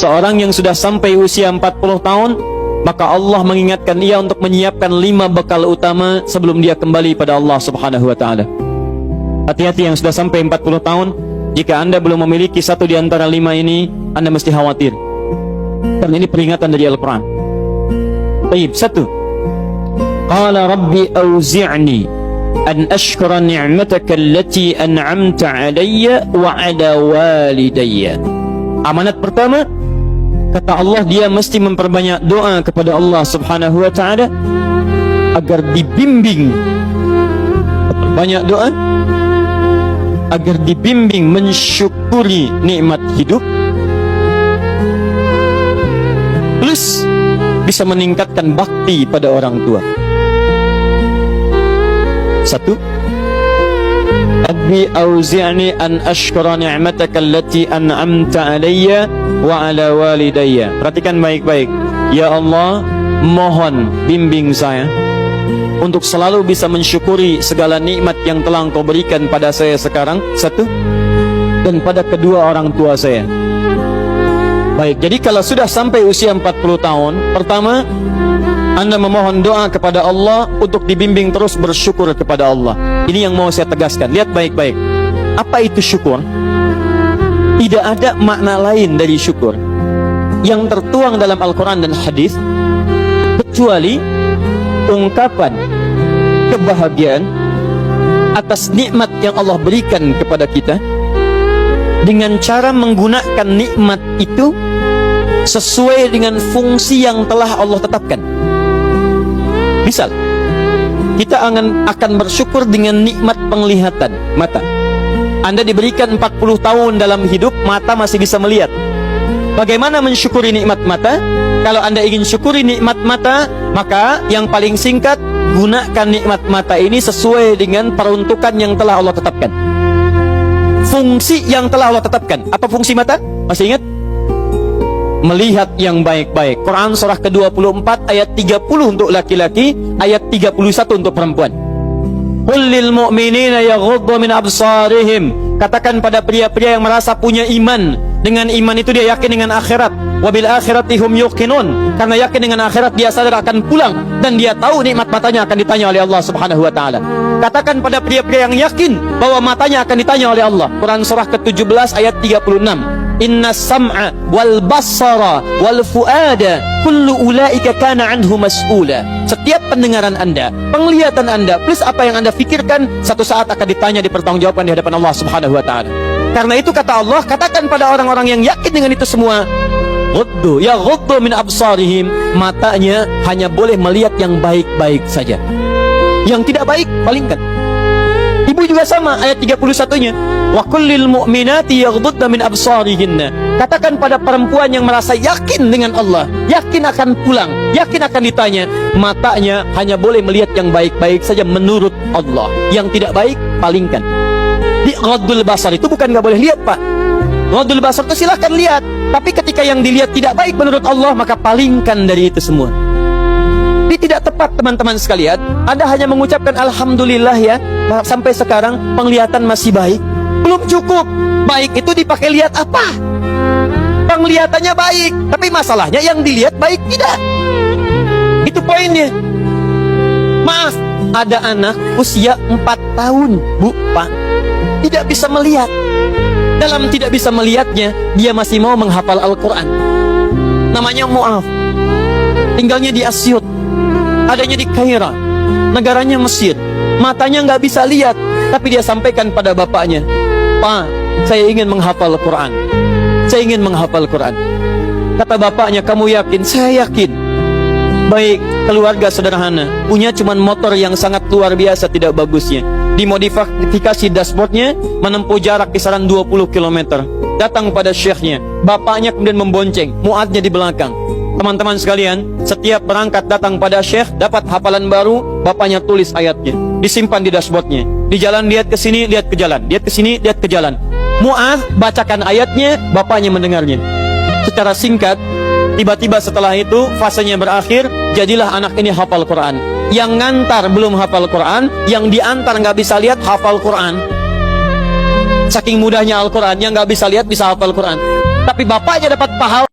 seorang yang sudah sampai usia 40 tahun, maka Allah mengingatkan ia untuk menyiapkan 5 bekal utama sebelum dia kembali pada Allah Subhanahu wa taala. Hati-hati yang sudah sampai 40 tahun, jika Anda belum memiliki satu di antara 5 ini, Anda mesti khawatir. Karena ini peringatan dari Al-Quran. Baik, 1. Qala rabbi auzi'ni an ashkura ni'mataka allati an'amta 'alayya wa 'ala walidayya. Amanat pertama, kata Allah, dia mesti memperbanyak doa kepada Allah Subhanahu wa taala agar dibimbing. Banyak doa agar dibimbing mensyukuri nikmat hidup, plus bisa meningkatkan bakti pada orang tua. 1. Rabbi auzi'ni an ashkura ni'mataka allati an'amta 'alayya wa 'ala walidayya. Perhatikan baik-baik. Ya Allah, mohon bimbing saya untuk selalu bisa mensyukuri segala nikmat yang telah Engkau berikan pada saya sekarang, 1, dan pada kedua orang tua saya. Baik, jadi kalau sudah sampai usia 40 tahun, pertama, Anda memohon doa kepada Allah untuk dibimbing terus bersyukur kepada Allah. Ini yang mau saya tegaskan. Lihat baik-baik. Apa itu syukur? Tidak ada makna lain dari syukur yang tertuang dalam Al-Quran dan hadis kecuali ungkapan kebahagiaan atas nikmat yang Allah berikan kepada kita dengan cara menggunakan nikmat itu sesuai dengan fungsi yang telah Allah tetapkan. Misal, kita akan bersyukur dengan nikmat penglihatan mata. Anda diberikan 40 tahun dalam hidup, mata masih bisa melihat. Bagaimana mensyukuri nikmat mata? Kalau Anda ingin syukuri nikmat mata, maka yang paling singkat, gunakan nikmat mata ini sesuai dengan peruntukan yang telah Allah tetapkan. Fungsi yang telah Allah tetapkan. Apa fungsi mata? Masih ingat? Melihat yang baik-baik. Quran surah ke-24 ayat 30 untuk laki-laki, ayat 31 untuk perempuan. Qul lil mu'minina yaghuddu min absarihim. Katakan pada pria-pria yang merasa punya iman. Dengan iman itu dia yakin dengan akhirat. Wabil akhirati hum yuqinun. Karena yakin dengan akhirat dia sadar akan pulang dan dia tahu nikmat matanya akan ditanya oleh Allah Subhanahu wa taala. Katakan pada pria-pria yang yakin bahwa matanya akan ditanya oleh Allah. Quran surah ke-17 ayat 36. Inna sam'a wal basara wal fuada kullu ulaika kana anhu mas'ula. Setiap pendengaran Anda, penglihatan Anda, plus apa yang Anda fikirkan, satu saat akan ditanya, dipertanggungjawabkan di hadapan Allah Subhanahu wa taala. Karena itu kata Allah, katakan pada orang-orang yang yakin dengan itu semua, ghuddu min absarihim, matanya hanya boleh melihat yang baik-baik saja. Yang tidak baik, palingkan. Ibu juga sama, ayat 31-nya. Wa kullil mu'minati yaghdudna min absarihinna. Katakan pada perempuan yang merasa yakin dengan Allah, yakin akan pulang, yakin akan ditanya, matanya hanya boleh melihat yang baik-baik saja menurut Allah. Yang tidak baik, palingkan. Di ghaddul basar itu bukan nggak boleh lihat, Pak. Ghaddul basar itu silahkan lihat, tapi ketika yang dilihat tidak baik menurut Allah, maka palingkan dari itu semua. Ini tidak tepat, teman-teman sekalian. Anda hanya mengucapkan alhamdulillah ya, sampai sekarang penglihatan masih baik. Belum cukup. Baik itu dipakai lihat apa? Penglihatannya baik, tapi masalahnya yang dilihat baik tidak. Itu poinnya. Maaf, ada anak usia 4 tahun, Bu, Pak, tidak bisa melihat. Dalam tidak bisa melihatnya, dia masih mau menghafal Al-Quran. Namanya Mu'af. Tinggalnya di Asyut, adanya di Kaira, negaranya Mesir. Matanya nggak bisa lihat, tapi dia sampaikan pada bapaknya, Pak, saya ingin menghafal Quran. Saya ingin menghafal Quran. Kata bapaknya, kamu yakin? Saya yakin. Baik, keluarga sederhana, punya cuman motor yang sangat luar biasa tidak bagusnya. Dimodifikasi dashboardnya, menempuh jarak kisaran 20 km. Datang pada syekhnya, bapaknya kemudian membonceng, Mu'adnya di belakang. Teman-teman sekalian, setiap berangkat datang pada syekh, dapat hafalan baru, bapaknya tulis ayatnya, disimpan di dashboardnya. Di jalan lihat ke sini, lihat ke jalan, lihat ke sini, lihat ke jalan. Mu'adz bacakan ayatnya, bapaknya mendengarnya. Secara singkat, tiba-tiba setelah itu fasenya berakhir, jadilah anak ini hafal Quran. Yang ngantar belum hafal Quran, yang diantar nggak bisa lihat hafal Quran. Saking mudahnya Al-Quran, yang nggak bisa lihat bisa hafal Quran. Tapi bapaknya dapat pahala.